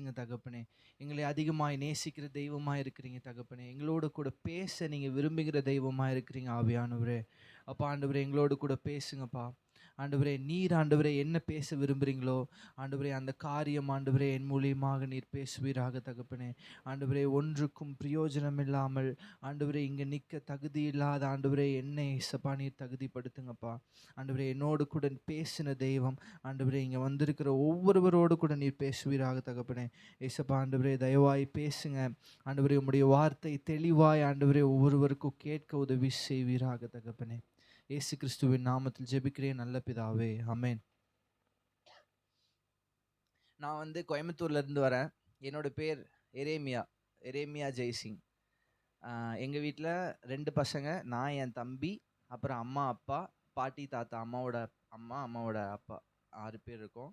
தகப்பனே. எங்களை அதிகமாய் நேசிக்கிற தெய்வமாய் இருக்கிறீங்க தகப்பனே. எங்களோடு கூட பேச நீங்க விரும்புகிற தெய்வமாய் இருக்கிறீங்க ஆவியானவரே. அப்பா ஆண்டவரே, எங்களோடு கூட பேசுங்கப்பா. ஆண்டவரே, நீர் ஆண்டவரே என்ன பேச விரும்புகிறீங்களோ ஆண்டவரே, அந்த காரியம் ஆண்டவரே என் மூலியமாக நீர் பேசுவீராக தகப்பனே. ஆண்டவரே, ஒன்றுக்கும் பிரயோஜனம் இல்லாமல் ஆண்டவரே இங்கே நிற்க தகுதி இல்லாத ஆண்டவரே என்னை இயேசப்பா நீர் தகுதிப்படுத்துங்கப்பா. ஆண்டவரே, என்னோடு கூட பேசின தெய்வம் ஆண்டவரே இங்கே வந்திருக்கிற ஒவ்வொருவரோடு கூட நீர் பேசுவீராக தகப்பனே. இயேசப்பா ஆண்டவரே, தயவாய் பேசுங்க ஆண்டவரே. உம்முடைய வார்த்தை தெளிவாய் ஆண்டவரே ஒவ்வொருவருக்கும் கேட்க உதவி செய்வீராக தகப்பனே. இயேசு கிறிஸ்துவின் நாமத்தில் ஜெபிக்கிறேன் நல்ல பிதாவே, ஆமென். நான் வந்து கோயம்புத்தூர்ல இருந்து வரேன். என்னோட பேர் எரேமியா ஜெய்சிங். எங்கள் வீட்டில் 2 பசங்க, நான், என் தம்பி, அப்புறம் அம்மா அப்பா, பாட்டி தாத்தா, அம்மாவோட அம்மாவோட அப்பா, 6 பேர் இருக்கோம்.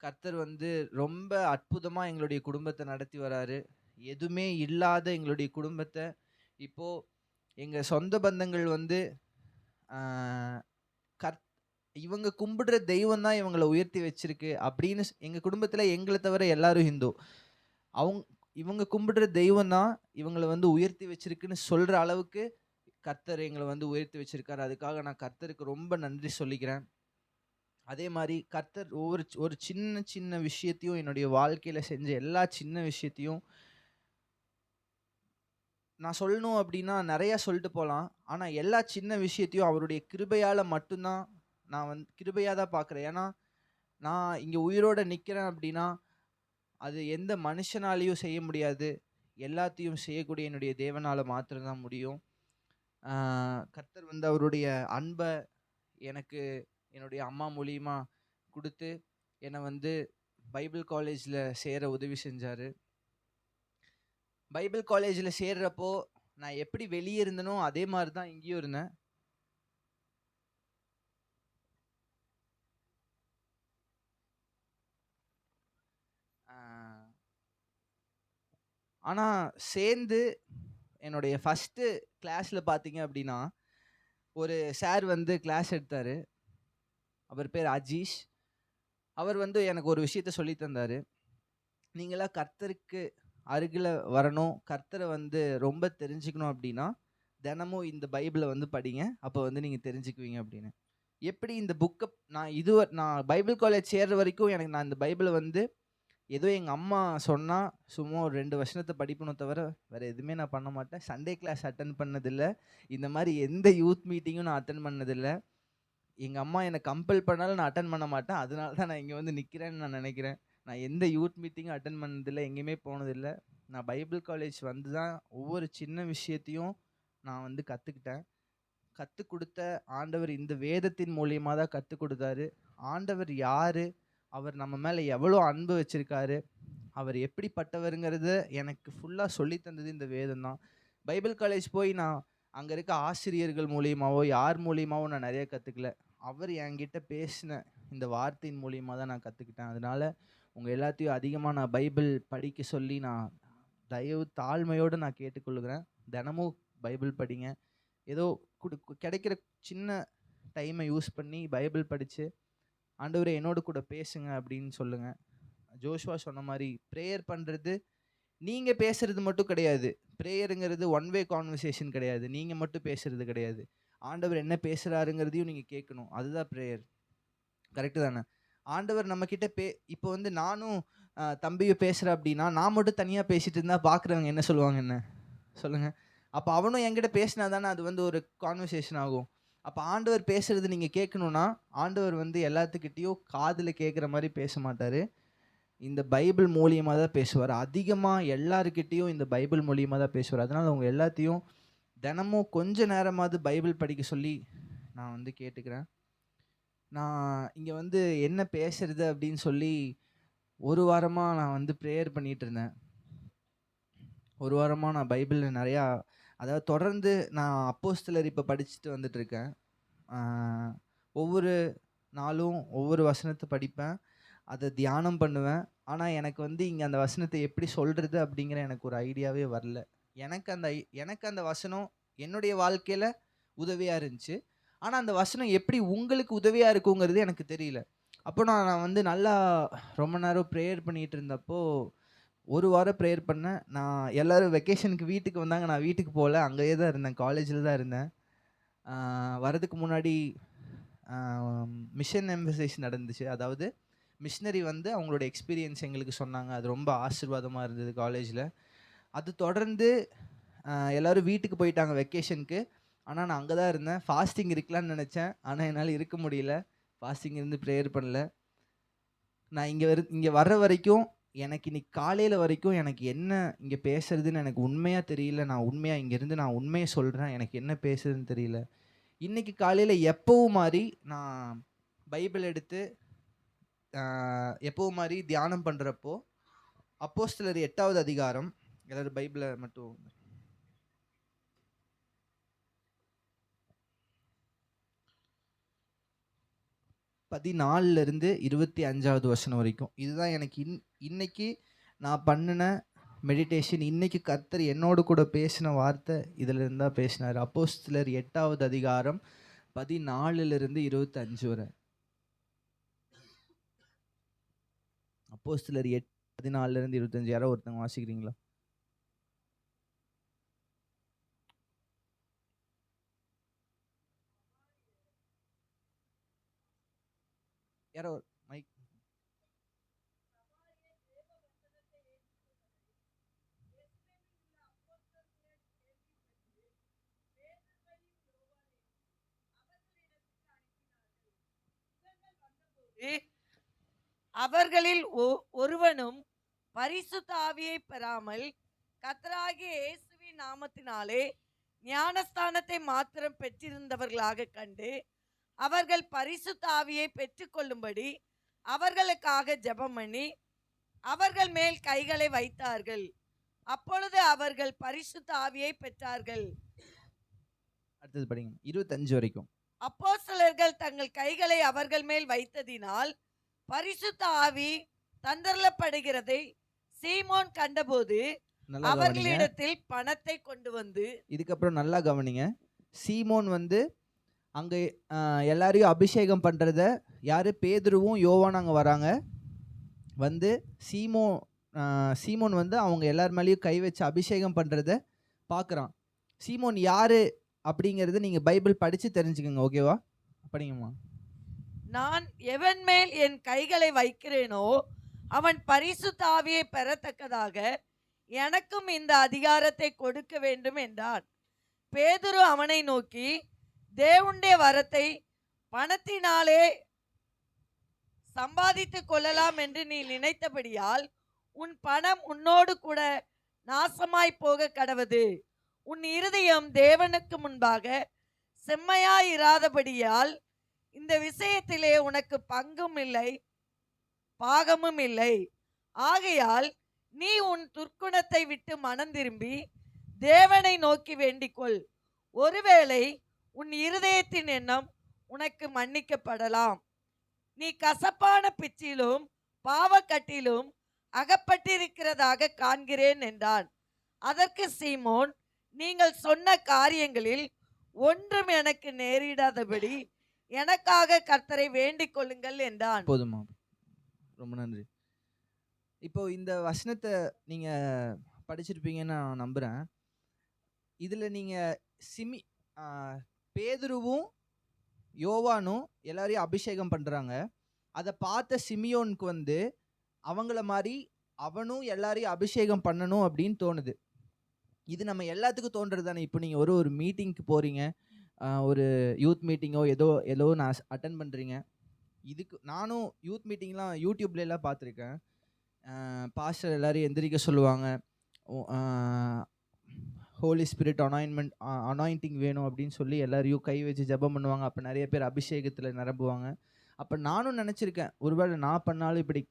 கர்த்தர் வந்து ரொம்ப அற்புதமாக எங்களுடைய குடும்பத்தை நடத்தி வராரு. எதுவுமே இல்லாத எங்களுடைய குடும்பத்தை இப்போது எங்கள் சொந்த பந்தங்கள் வந்து கர்த் இவங்க கும்பிடுற தெய்வம் தான் இவங்களை உயர்த்தி வச்சிருக்கு அப்படின்னு எங்கள் குடும்பத்தில் எங்களை தவிர எல்லாரும் ஹிந்து. இவங்க கும்பிடுற தெய்வம் தான் இவங்களை வந்து உயர்த்தி வச்சிருக்குன்னு சொல்கிற அளவுக்கு கர்த்தர் எங்களை வந்து உயர்த்தி வச்சிருக்காரு. அதுக்காக நான் கர்த்தருக்கு ரொம்ப நன்றி சொல்லிக்கிறேன். அதே மாதிரி கர்த்தர் ஒரு சின்ன சின்ன விஷயத்தையும் என்னுடைய வாழ்க்கையில் செஞ்ச எல்லா சின்ன விஷயத்தையும் நான் சொல்லணும் அப்படின்னா நிறையா சொல்லிட்டு போகலாம். ஆனால் எல்லா சின்ன விஷயத்தையும் அவருடைய கிருபையால் மட்டும்தான் நான் வந்து கிருபையாக தான் பார்க்குறேன். ஏன்னா நான் இங்கே உயிரோடு நிற்கிறேன் அப்படின்னா அது எந்த மனுஷனாலையும் செய்ய முடியாது. எல்லாத்தையும் செய்யக்கூடிய என்னுடைய தேவனால் மாத்திரம்தான் முடியும். கர்த்தர் வந்து அவருடைய அன்பை எனக்கு என்னுடைய அம்மா மூலியமா கொடுத்து என்னை வந்து பைபிள் காலேஜில் சேர உதவி செஞ்சார். பைபிள் காலேஜில் சேர்றப்போ நான் எப்படி வெளியே இருந்தனோ அதே மாதிரி தான் இங்கேயும் இருந்தேன். ஆனால் சேர்ந்து என்னுடைய ஃபஸ்ட்டு கிளாஸில் பார்த்தீங்க அப்படின்னா ஒரு சார் வந்து கிளாஸ் எடுத்தார். அவர் பேர் அஜீஷ். அவர் வந்து எனக்கு ஒரு விஷயத்த சொல்லி தந்தார். நீங்களாம் கர்த்தருக்கு அருகில் வரணும், கர்த்தரை வந்து ரொம்ப தெரிஞ்சுக்கணும் அப்படின்னா தினமும் இந்த பைபிளை வந்து படிங்க, அப்போ வந்து நீங்கள் தெரிஞ்சுக்குவீங்க அப்படின்னு. எப்படி இந்த புக்கை நான் பைபிள் காலேஜ் சேர்ற வரைக்கும் நான் இந்த பைபிளை வந்து ஏதோ எங்கள் அம்மா சொன்னால் சும்மா ஒரு 2 வசனத்தை படிக்கணும் தவிர வேறு எதுவுமே நான் பண்ண மாட்டேன். சண்டே கிளாஸ் அட்டன் பண்ணதில்லை. இந்த மாதிரி எந்த யூத் மீட்டிங்கும் நான் அட்டன் பண்ணதில்லை. எங்கள் அம்மா என்னை கம்பல் பண்ணாலும் நான் அட்டன் பண்ண மாட்டேன். அதனால தான் நான் இங்கே வந்து நிற்கிறேன்னு நான் நினைக்கிறேன். நான் எந்த யூத் மீட்டிங்கும் அட்டன் பண்ணதில்லை, எங்கேயுமே போனதில்லை. நான் பைபிள் காலேஜ் வந்து தான் ஒவ்வொரு சின்ன விஷயத்தையும் நான் வந்து கற்றுக்கிட்டேன். கற்றுக் கொடுத்த ஆண்டவர் இந்த வேதத்தின் மூலியமாக தான் கற்றுக் கொடுத்தாரு. ஆண்டவர் யார், அவர் நம்ம மேலே எவ்வளோ அன்பு வச்சுருக்காரு, அவர் எப்படிப்பட்டவருங்கிறத எனக்கு ஃபுல்லாக சொல்லி தந்தது இந்த வேதம் தான். பைபிள் காலேஜ் போய் நான் அங்கே இருக்க ஆசிரியர்கள் மூலியமாவோ யார் மூலியமாவோ நான் நிறைய கற்றுக்கல. அவர் என்கிட்ட பேசின இந்த வார்த்தையின் மூலியமாக தான் நான் கற்றுக்கிட்டேன். அதனால் உங்கள் எல்லாத்தையும் அதிகமாக நான் பைபிள் படிக்க சொல்லி நான் தாழ்மையோடு நான் கேட்டுக்கொள்கிறேன். தினமும் பைபிள் படிங்க. ஏதோ கிடைக்கிற சின்ன டைமை யூஸ் பண்ணி பைபிள் படித்து ஆண்டவரே என்னோடு கூட பேசுங்க அப்படின்னு சொல்லுங்கள். ஜோஷுவா சொன்ன மாதிரி ப்ரேயர் பண்ணுறது நீங்கள் பேசுகிறது மட்டும் கிடையாது. ப்ரேயருங்கிறது ஒன் வே கான்வர்சேஷன் கிடையாது. நீங்கள் மட்டும் பேசுகிறது கிடையாது. ஆண்டவர் என்ன பேசுகிறாருங்கிறதையும் நீங்கள் கேட்கணும். அதுதான் ப்ரேயர். கரெக்டு தானே? ஆண்டவர் நம்மக்கிட்ட இப்போ வந்து நானும் தம்பியை பேசுகிறேன் அப்படின்னா நான் மட்டும் தனியாக பேசிகிட்டு இருந்தால் பார்க்குறவங்க என்ன சொல்லுவாங்க, என்ன சொல்லுங்கள்? அப்போ அவனும் என்கிட்ட பேசினா தானே அது வந்து ஒரு கான்வர்சேஷன் ஆகும். அப்போ ஆண்டவர் பேசுகிறது நீங்கள் கேட்கணுன்னா ஆண்டவர் வந்து எல்லாத்துக்கிட்டேயும் காதில் கேட்குற மாதிரி பேச மாட்டார். இந்த பைபிள் மூலியமாக தான் பேசுவார். அதிகமாக எல்லாருக்கிட்டேயும் இந்த பைபிள் மூலியமாக தான் பேசுவார். அதனால் அவங்க எல்லாத்தையும் தினமும் கொஞ்ச நேரமாவது பைபிள் படிக்க சொல்லி நான் வந்து கேட்டுக்கிறேன். நான் இங்கே வந்து என்ன பேசுறது அப்படின்னு சொல்லி ஒரு வாரமாக நான் வந்து ப்ரேயர் பண்ணிகிட்டு இருந்தேன். ஒரு வாரமாக நான் பைபிளில் நிறையா, அதாவது தொடர்ந்து நான் அப்போஸ்தலர் இப்போ படிச்சுட்டு வந்துட்டுருக்கேன். ஒவ்வொரு நாளும் ஒவ்வொரு வசனத்தை படிப்பேன், அதை தியானம் பண்ணுவேன். ஆனால் எனக்கு வந்து இங்கே அந்த வசனத்தை எப்படி சொல்கிறது அப்படிங்கிற எனக்கு ஒரு ஐடியாவே வரல. எனக்கு அந்த வசனம் என்னுடைய வாழ்க்கையில் உதவியாக இருந்துச்சு. ஆனால் அந்த வசனம் எப்படி உங்களுக்கு உதவியாக இருக்குங்கிறது எனக்கு தெரியல. அப்போ நான் வந்து நல்லா ரொம்ப நேரம் ப்ரேயர் பண்ணிட்டு இருந்தப்போ, 1 வாரம் ப்ரேயர் பண்ணேன். நான் எல்லாரும் வெக்கேஷனுக்கு வீட்டுக்கு வந்தாங்க. நான் வீட்டுக்கு போல. அங்கேயே தான் இருந்தேன். காலேஜ்ல தான் இருந்தேன். வரதுக்கு முன்னாடி அ மிஷன் எம்பசைஸ் நடந்துச்சு. அதாவது மிஷனரி வந்து அவங்களோட எக்ஸ்பீரியன்ஸ் எங்களுக்கு சொன்னாங்க. அது ரொம்ப ஆசீர்வாதமா இருந்தது காலேஜ்ல. அது தொடர்ந்து எல்லாரும் வீட்டுக்கு போயிட்டாங்க வெக்கேஷனுக்கு. ஆனா நான் அங்க தான் இருந்தேன். ஃபாஸ்டிங் இருக்கலாம்னு நெனச்சேன். ஆனா என்னால இருக்க முடியல. ஃபாஸ்டிங் இருந்து ப்ரேயர் பண்ணல. நான் இங்க வர்ற வரைக்கும், எனக்கு இன்னைக்கு காலையில வரைக்கும் எனக்கு என்ன இங்க பேசுறதுன்னு எனக்கு உண்மையா தெரியல. நான் உண்மையா இங்கேருந்து நான் உண்மைய சொல்றேன். எனக்கு என்ன பேசுறதுன்னு தெரியல. இன்னைக்கு காலையில எப்பவும் மாரி நான் பைபிள் எடுத்து அ எப்பவும் மாரி தியானம் பண்றப்போ, அப்போஸ்தலர் 8வது அதிகாரம் எல்லாரும் பைபிள மட்டும் 14 இருந்து 25வது வசனம் வரைக்கும். இதுதான் எனக்கு இன்னைக்கு நான் பண்ணுன மெடிடேஷன். இன்னைக்கு கர்த்தர் என்னோடு கூட பேசின வார்த்தை இதுல இருந்து தான் பேசினாரு. அப்போஸ்தலர் 8வது அதிகாரம் 14 இருந்து 25 வரை. அப்போஸ்தலர் 8 14 இருந்து 25 யாரோ ஒருத்தங்க வாசிக்கிறீங்களா? யாரோ மைக் அவர்களில் ஒருவனும் பரிசுத்த ஆவியை பெறாமல் கர்த்தராகிய இயேசுவின் நாமத்தினாலே ஞானஸ்தானத்தை மாத்திரம் பெற்றிருந்தவர்களாக கண்டு அவர்கள் பரிசுத்த ஆவியை பெற்றுக்கொள்ளும்படி அவர்களுக்காக ஜெபம் பண்ணி அவர்கள் மேல் கைகளை வைத்தார்கள். அப்பொழுது அவர்கள் பரிசுத்த ஆவியை பெற்றார்கள். அடுத்தது படிங்க. 25 வரைக்கும். அப்போஸ்தலர்கள் தங்கள் கைகளை அவர்கள் மேல் வைத்ததினால் பரிசுத்த ஆவி தந்தரப்படுகிறதை சீமோன் கண்டபோது நல்லா கவனிங்க. அவர்களிடத்தில் பணத்தை கொண்டு வந்து, இதுக்கப்புறம் நல்லா கவனிங்க. சீமோன் வந்து அங்க எல்லாரையும் அபிஷேகம் பண்றத யாரு? பேதுருவும் யோவானும் அங்க வராங்க. வந்து சீமோன் வந்து அவங்க எல்லார் மேலயும் கை வச்சு அபிஷேகம் பண்றத பார்க்குறான். சீமோன் யாரு அப்படிங்கிறத நீங்க பைபிள் படிச்சு தெரிஞ்சுக்கங்க. ஓகேவா? படிங்கம்மா. நான் எவன் மேல் என் கைகளை வைக்கிறேனோ அவன் பரிசுத்த ஆவியை பெறத்தக்கதாக எனக்கும் இந்த அதிகாரத்தை கொடுக்க வேண்டும் என்றான். பேதுரு அவனை நோக்கி, தேவனுடைய வரத்தை பணத்தினாலே சம்பாதித்துக் கொள்ளலாம் என்று நீ நினைத்தபடியால் உன் பணம் உன்னோடு கூட நாசமாய் போக கடவது. உன் இருதயம் தேவனுக்கு முன்பாக செம்மையாயிராதபடியால் இந்த விஷயத்திலே உனக்கு பங்கும் இல்லை பாகமும் இல்லை. ஆகையால் நீ உன் துர்க்குணத்தை விட்டு மனம் திரும்பி தேவனை நோக்கி வேண்டிக்கொள். ஒருவேளை உன் இருதயத்தின் எண்ணம் உனக்கு மன்னிக்கப்படலாம். நீ கசப்பான பிச்சிலும் பாவக்கட்டிலும் அகப்பட்டிருக்கிறதாக காண்கிறேன் என்றான். அதற்கு சீமோன், நீங்கள் சொன்ன காரியங்களில் ஒன்றும் எனக்கு நேரிடாதபடி எனக்காக கர்த்தரை வேண்டிக் கொள்ளுங்கள் என்றான். போதுமா? ரொம்ப நன்றி. இப்போ இந்த வசனத்தை நீங்க படிச்சிருப்பீங்கன்னு நான் நம்புறேன். இதுல நீங்க பேதுருவும் யோவானும் எல்லாரையும் அபிஷேகம் பண்றாங்க. அதை பார்த்த சிமியோனுக்கு வந்து அவங்கள மாதிரி அவனும் எல்லாரையும் அபிஷேகம் பண்ணணும் அப்படின்னு தோணுது. இது நம்ம எல்லாத்துக்கும் தோன்றது தானே. இப்போ நீங்க ஒரு மீட்டிங்க்கு போறீங்க, ஒரு யூத் மீட்டிங்கோ ஏதோ நான் அட்டன் பண்றீங்க. இதுக்கு நானும் யூத் மீட்டிங்லாம் யூடியூப்ல எல்லாம் பார்த்துருக்கேன். பாஸ்டர் எல்லாரையும் எந்திரிக்க சொல்லுவாங்க. ஹோலி ஸ்பிரிட் அனாயிண்டிங் வேணும் அப்படின்னு சொல்லி எல்லாரையும் கை வச்சு ஜெபம் பண்ணுவாங்க. அப்போ நிறைய பேர் அபிஷேகத்தில் நிரம்புவாங்க. அப்போ நானும் நினச்சிருக்கேன், ஒருவேளை நான் பண்ணாலும் இப்படி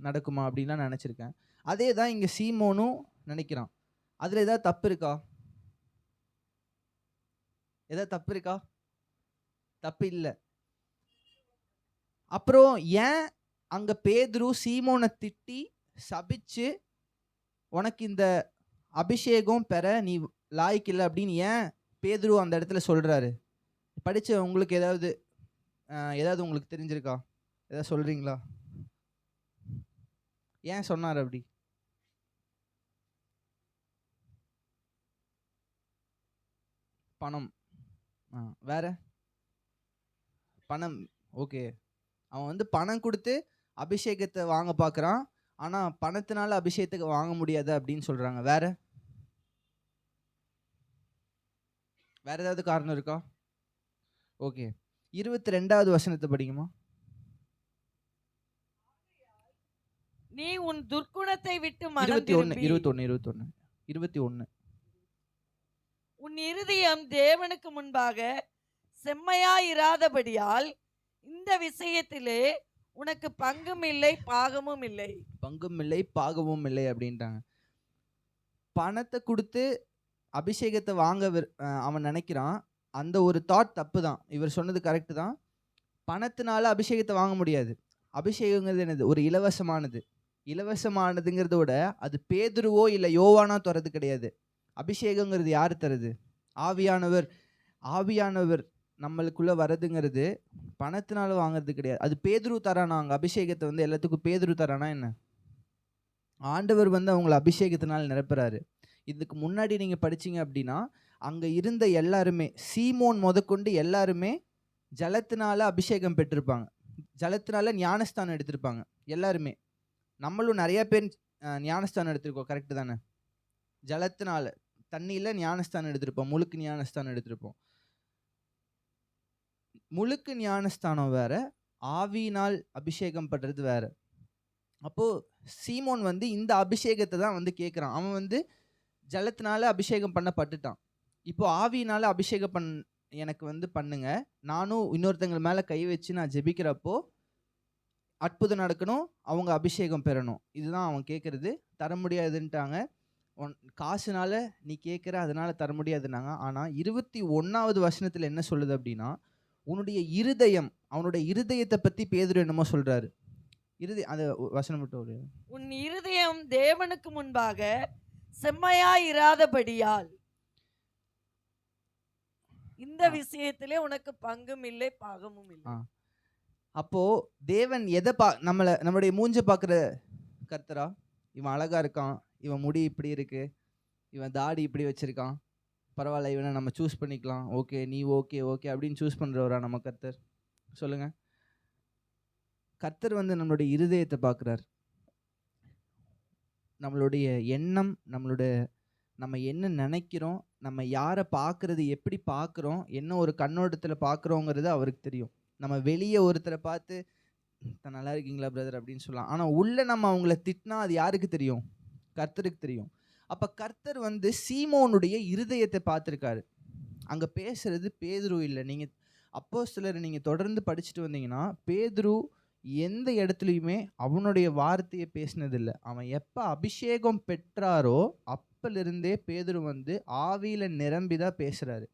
நடக்குமா அப்படின்லாம் நினச்சிருக்கேன். அதே தான் இங்கே சீமோனும் நினைக்கிறான். அதில் ஏதாவது தப்பு இருக்கா? ஏதாவது தப்பு இருக்கா? தப்பு இல்லை. அப்புறம் ஏன் அங்க பேதுரு சீமோனை திட்டி சபிச்சு உனக்கு இந்த அபிஷேகம் பெற நீ லாய்க்கு இல்லை அப்படின்னு ஏன் பேதுரு அந்த இடத்துல சொல்றாரு? படிச்ச உங்களுக்கு ஏதாவது உங்களுக்கு தெரிஞ்சிருக்கா? ஏதாவது சொல்றீங்களா? ஏன் சொன்னார் அப்படி? பணம். வேற? பணம். ஓகே. அவன் வந்து பணம் கொடுத்து அபிஷேகத்தை வாங்க பார்க்குறான். ஆனா பணத்தினால அபிஷேகத்தை வாங்க முடியாது அப்படின்னு சொல்றாங்க. வேற? வேற ஏதாவது காரணம் இருக்கா? ஓகே. 22வது வசனத்தை படிங்கம்மா. நீ உன் துர்க்குணத்தை விட்டு மனம் 21 திரும்பி 21 21 உன் இருதயம் தேவனுக்கு முன்பாக செம்மையாயிராதபடியால் இந்த விஷயத்திலே உனக்கு பங்கும் இல்லை பாகமும் இல்லை. பங்கும் இல்லை பாகமும் இல்லை அப்படின்ட்டாங்க. பணத்தை கொடுத்து அபிஷேகத்தை வாங்க அவன் நினைக்கிறான். அந்த ஒரு தாட் தப்பு தான். இவர் சொன்னது கரெக்ட் தான். பணத்தினால அபிஷேகத்தை வாங்க முடியாது. அபிஷேகங்கிறது என்னது? ஒரு இலவசமானது. இலவசமானதுங்கிறத விட அது பேதுருவோ இல்லை யோவானா தரது கிடையாது. அபிஷேகங்கிறது யார் தருது? ஆவியானவர். ஆவியானவர் நம்மளுக்குள்ள வரதுங்கிறது பணத்தினால வாங்குறது கிடையாது. அது பேதுரு தரானா? அங்கே அபிஷேகத்தை வந்து எல்லாத்துக்கும் பேதுரு தரானா என்ன? ஆண்டவர் வந்து அவங்கள அபிஷேகத்தினால் நிரப்புறாரு. இதுக்கு முன்னாடி நீங்க படிச்சீங்க அப்படின்னா அங்க இருந்த எல்லாருமே, சீமோன் முதற்கொண்டு எல்லாருமே ஜலத்தினால அபிஷேகம் பெற்றிருப்பாங்க. ஜலத்தினால ஞானஸ்தானம் எடுத்திருப்பாங்க எல்லாருமே. நம்மளும் நிறைய பேர் ஞானஸ்தானம் எடுத்திருக்கோம். கரெக்டு தானே? ஜலத்தினால, தண்ணியில் ஞானஸ்தானம் எடுத்திருப்போம். முழுக்கு ஞானஸ்தானம் எடுத்திருப்போம். முழுக்கு ஞானஸ்தானம் வேற, ஆவியினால் அபிஷேகம் பண்றது வேற. அப்போ சீமோன் வந்து இந்த அபிஷேகத்தை தான் வந்து கேட்குறான். அவன் வந்து ஜலத்தினால அபிஷேகம் பண்ணப்பட்டுட்டான். இப்போ ஆவியினால அபிஷேகம் எனக்கு வந்து பண்ணுங்க, நானும் இன்னொருத்தங்க மேலே கை வச்சு நான் ஜெபிக்கிறப்போ அற்புதம் நடக்கணும், அவங்க அபிஷேகம் பெறணும். இதுதான் அவன் கேட்குறது. தர முடியாதுன்ட்டாங்க. காசுனால நீ கேட்குற, அதனால தர முடியாதுன்னாங்க. ஆனால் 21வது வசனத்தில் என்ன சொல்லுது அப்படின்னா, உன்னுடைய இருதயம், அவனுடைய இருதயத்தை பற்றி பேதுரு என்னமோ சொல்றாரு. அந்த வசனம் மட்டும் ஒரு, உன் இருதயம் தேவனுக்கு முன்பாக செம்மையாயிராதபடியால் இந்த விஷயத்திலே உனக்கு பங்கும் இல்லை பாகமும் இல்லை. அப்போ தேவன் எதை நம்மளுடைய மூஞ்ச பார்க்குற கர்த்தரா? இவன் அழகா இருக்கான், இவன் முடி இப்படி இருக்கு, இவன் தாடி இப்படி வச்சிருக்கான், பரவாயில்ல இவனை நம்ம சூஸ் பண்ணிக்கலாம், ஓகே நீ ஓகே ஓகே அப்படின்னு சூஸ் பண்ணுறவரா நம்ம கர்த்தர்? சொல்லுங்க. கர்த்தர் வந்து நம்மளுடைய இருதயத்தை பார்க்குறார். நம்மளுடைய எண்ணம், நம்ம என்ன நினைக்கிறோம், நம்ம யாரை பார்க்குறது, எப்படி பார்க்குறோம், என்ன ஒரு கண்ணோட்டத்தில் பார்க்குறோங்கிறது அவருக்கு தெரியும். நம்ம வெளியே ஒருத்தரை பார்த்து நல்லா இருக்கீங்களா பிரதர் அப்படின்னு சொல்லலாம். ஆனால் உள்ள நம்ம அவங்கள திட்டினா அது யாருக்கு தெரியும்? கர்த்தருக்கு தெரியும். அப்போ கர்த்தர் வந்து சீமோனுடைய இருதயத்தை பார்த்துருக்காரு. அங்கே பேசுறது பேதுரு இல்லை. நீங்கள் அப்போஸ்தலரை நீங்கள் தொடர்ந்து படிச்சுட்டு வந்தீங்கன்னா பேதுரு எந்த இடத்துலையுமே அவனுடைய வார்த்தையை பேசினதில்லை. அவன் எப்போ அபிஷேகம் பெற்றாரோ அப்பலிருந்தே பேதுரு வந்து ஆவியில் நிரம்பி தான் பேசுகிறாரு.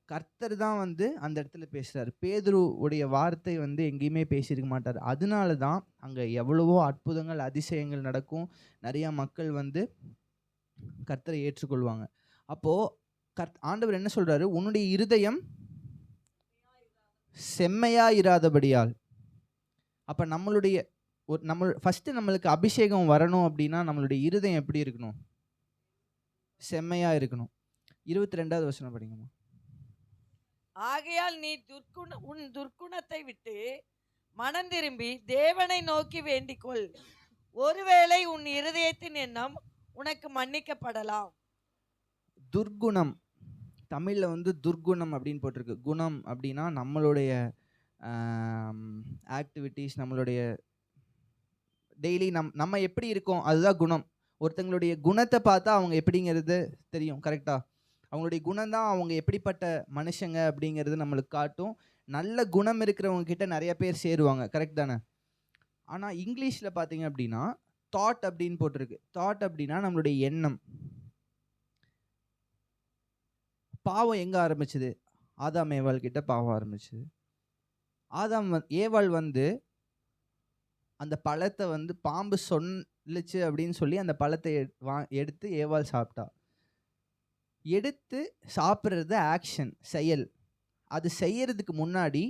கர்த்தர் தான் வந்து அந்த இடத்துல பேசுகிறார். பேதுரு உடைய வார்த்தை வந்து எங்கேயுமே பேசியிருக்க மாட்டார். அதனால தான் அங்கே எவ்வளவோ அற்புதங்கள் அதிசயங்கள் நடக்கும். நிறையா மக்கள் வந்து கர்த்தரை ஏற்றுக்கொள்வாங்க. அப்போது ஆண்டவர் என்ன சொல்கிறாரு? உன்னுடைய இருதயம் செம்மையாயிராதபடியால். அப்போ ஃபஸ்ட்டு நம்மளுக்கு அபிஷேகம் வரணும் அப்படின்னா நம்மளுடைய இருதயம் எப்படி இருக்கணும்? செம்மையாக இருக்கணும். 22வது வசனம் படிங்கம்மா. ஆகையால் நீ உன் துர்க்குணத்தை விட்டு மனம் திரும்பி தேவனை நோக்கி வேண்டிக்கொள். ஒருவேளை உன் இருதயத்தின் எண்ணம் உனக்கு மன்னிக்கப்படலாம். துர்க்குணம் தமிழில் வந்து துர்க்குணம் அப்படின்னு போட்டிருக்கு. குணம் அப்படின்னா நம்மளுடைய ஆக்டிவிட்டீஸ், நம்மளுடைய டெய்லி நம்ம எப்படி இருக்கோம் அதுதான் குணம். ஒருத்தங்களுடைய குணத்தை பார்த்தா அவங்க எப்படிங்கிறது தெரியும். கரெக்டாக? அவங்களுடைய குணம் தான் அவங்க எப்படிப்பட்ட மனுஷங்க அப்படிங்கிறது நம்மளுக்கு காட்டும். நல்ல குணம் இருக்கிறவங்க கிட்ட நிறைய பேர் சேருவாங்க. கரெக்ட் தானே? ஆனால் இங்கிலீஷில் பார்த்தீங்க அப்படின்னா தாட் அப்படின்னு போட்டிருக்கு. தாட் அப்படின்னா நம்மளுடைய எண்ணம். பாவம் எங்கே ஆரம்பிச்சுது? ஆதாம் ஏவாள் கிட்ட பாவம் ஆரம்பிச்சுது. ஏவாள் வந்து அந்த பழத்தை வந்து பாம்பு சொல்லுச்சு அப்படின்னு சொல்லி அந்த பழத்தை எடுத்து ஏவாள் சாப்பிட்டா. எடுத்து சாப்பிட்றது ஆக்ஷன், செயல். அது செய்யறதுக்கு முன்னாடி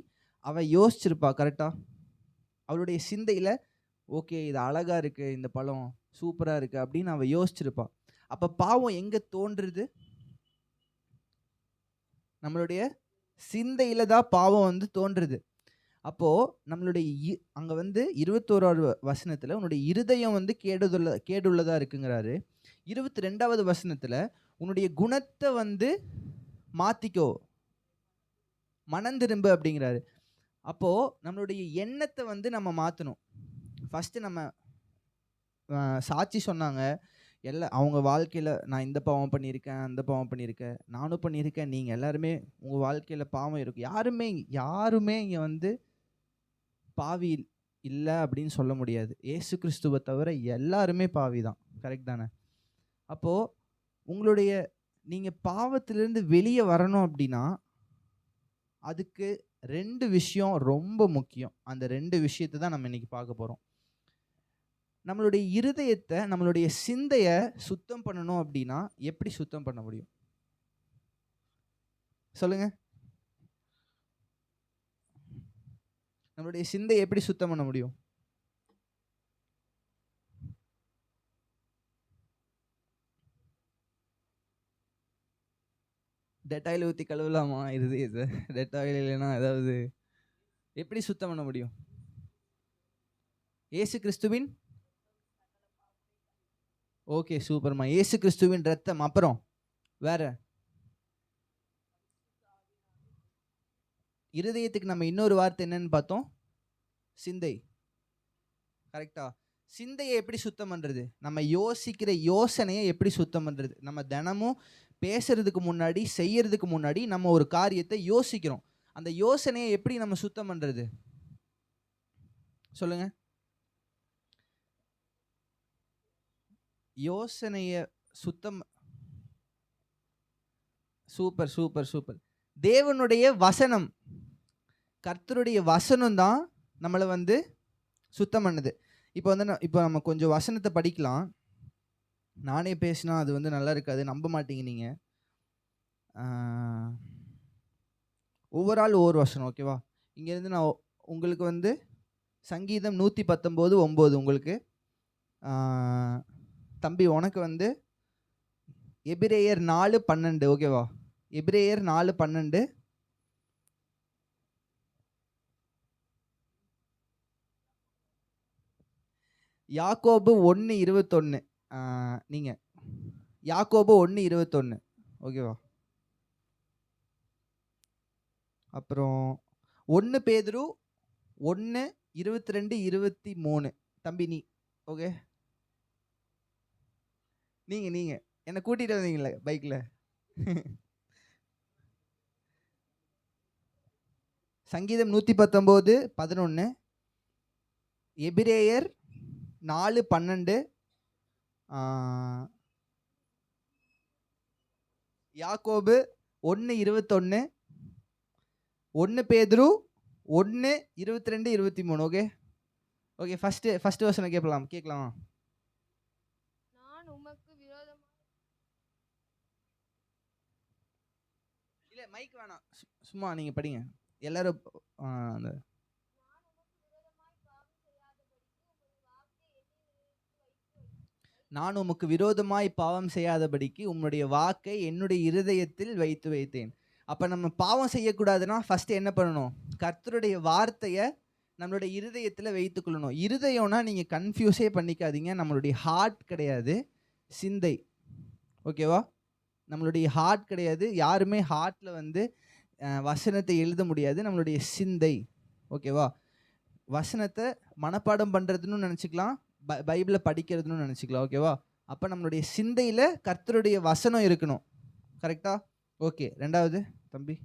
அவ யோசிச்சிருப்பா. கரெக்டா? அவளுடைய சிந்தையில் ஓகே இது அழகாக இருக்குது, இந்த பழம் சூப்பராக இருக்குது அப்படின்னு அவள் யோசிச்சிருப்பாள். அப்போ பாவம் எங்கே தோன்றுது? நம்மளுடைய சிந்தையில் தான் பாவம் வந்து தோன்றுது. அப்போது நம்மளுடைய அங்கே வந்து 21வது வசனத்தில் உன்னுடைய இருதயம் வந்து கேடுள்ளதாக இருக்குங்கிறாரு. 22வது வசனத்தில் உன்னுடைய குணத்தை வந்து மாற்றிக்கோ, மனந்திரும்பு அப்படிங்கிறாரு. அப்போது நம்மளுடைய எண்ணத்தை வந்து நம்ம மாற்றணும். ஃபஸ்ட்டு நம்ம சாட்சி சொன்னாங்க, அவங்க வாழ்க்கையில் நான் இந்த பாவம் பண்ணியிருக்கேன், அந்த பாவம் பண்ணியிருக்கேன், நானும் பண்ணியிருக்கேன். நீங்கள் எல்லாருமே உங்கள் வாழ்க்கையில் பாவம் இருக்கும். யாருமே இங்கே வந்து பாவி இல்லை அப்படின்னு சொல்ல முடியாது. இயேசு கிறிஸ்துவை தவிர எல்லாருமே பாவி தான். கரெக்ட் தானே? அப்போது நீங்கள் பாவத்திலிருந்து வெளியே வரணும் அப்படின்னா அதுக்கு 2 விஷயம் ரொம்ப முக்கியம். அந்த 2 விஷயத்தை தான் நம்ம இன்னைக்கு பார்க்க போகிறோம். நம்மளுடைய இருதயத்தை, நம்மளுடைய சிந்தையை சுத்தம் பண்ணணும் அப்படின்னா எப்படி சுத்தம் பண்ண முடியும் சொல்லுங்க? நம்மளுடைய சிந்தையை எப்படி சுத்தம் பண்ண முடியும்? டெட்டாயில் ஊற்றி கழுவலாமா இருதயத்தை? டெட்டாயில் இல்லைன்னா ஏதாவது எப்படி சுத்தம் பண்ண முடியும்? இயேசு கிறிஸ்துவின் ஓகே சூப்பர்மா. இயேசு கிறிஸ்துவின் ரத்தம். அப்புறம் வேற? இருதயத்துக்கு நம்ம இன்னொரு வார்த்தை என்னன்னு பார்த்தோம்? சிந்தை. கரெக்டா? சிந்தையை எப்படி சுத்தம் பண்ணுறது? நம்ம யோசிக்கிற யோசனையை எப்படி சுத்தம் பண்ணுறது? நம்ம தினமும் பேசுறதுக்கு முன்னாடி, செய்யறதுக்கு முன்னாடி நம்ம ஒரு காரியத்தை யோசிக்கிறோம். அந்த யோசனையை எப்படி நம்ம சுத்தம் பண்ணுறது சொல்லுங்க? யோசனையை சுத்தம். Super super super. தேவனுடைய வசனம், கர்த்தருடைய வசனம் தான் நம்மளை வந்து சுத்தம் பண்ணுது. இப்போ நம்ம கொஞ்சம் வசனத்தை படிக்கலாம். நானே பேசினா அது வந்து நல்லா இருக்காது, நம்ப மாட்டீங்க நீங்கள். ஒவ்வொரு ஆள் ஒவ்வொரு வசனம், ஓகேவா? இங்கேருந்து நான் உங்களுக்கு வந்து சங்கீதம் 119:9 உங்களுக்கு. தம்பி உனக்கு வந்து எபிரேயர் 4:12, ஓகேவா? எபிரேயர் 4:12. யாக்கோபு 1:21. நீங்கள் யாக்கோபு 1:21, ஓகேவா? அப்புறம் 1 பேதுரு 1:22-23. தம்பி நீ ஓகே? நீங்கள் என்னை கூட்டிகிட்டு வந்தீங்களே பைக்கில். சங்கீதம் 119:11, எபிரேயர் 4:12, யாக்கோபு 1:21, 1 பேதுரு 1:22-23. Okay okay. ஃபர்ஸ்ட் வசனம் கேட்கலாமா? நான் உமக்கு விரோதமாய் இல்லை மைக் வேணாம், சும்மா நீங்கள் படிங்க எல்லாரும். அந்த நான் உமக்கு விரோதமாய் பாவம் செய்யாதபடிக்கு உம்முடைய வாக்கை என்னுடைய இருதயத்தில் வைத்து வைத்தேன். அப்போ நம்ம பாவம் செய்யக்கூடாதுன்னா ஃபஸ்ட்டு என்ன பண்ணணும்? கர்த்தருடைய வார்த்தையை நம்மளுடைய இருதயத்தில் வைத்துக்கொள்ளணும். இருதயம்னா நீங்கள் கன்ஃபியூஸே பண்ணிக்காதீங்க, நம்மளுடைய ஹார்ட் கிடையாது, சிந்தை. ஓகேவா? நம்மளுடைய ஹார்ட் கிடையாது. யாருமே ஹார்ட்டில் வந்து வசனத்தை எழுத முடியாது. நம்மளுடைய சிந்தை. ஓகேவா? வசனத்தை மனப்பாடம் பண்ணுறதுன்னு நினச்சிக்கலாம், பைபிளை படிக்கிறதுன்னு நினச்சிக்கலாம். ஓகேவா? அப்போ நம்மளுடைய சிந்தையில் கர்த்தருடைய வசனம் இருக்கணும். கரெக்டா? ஓகே. 2வது தம்பி.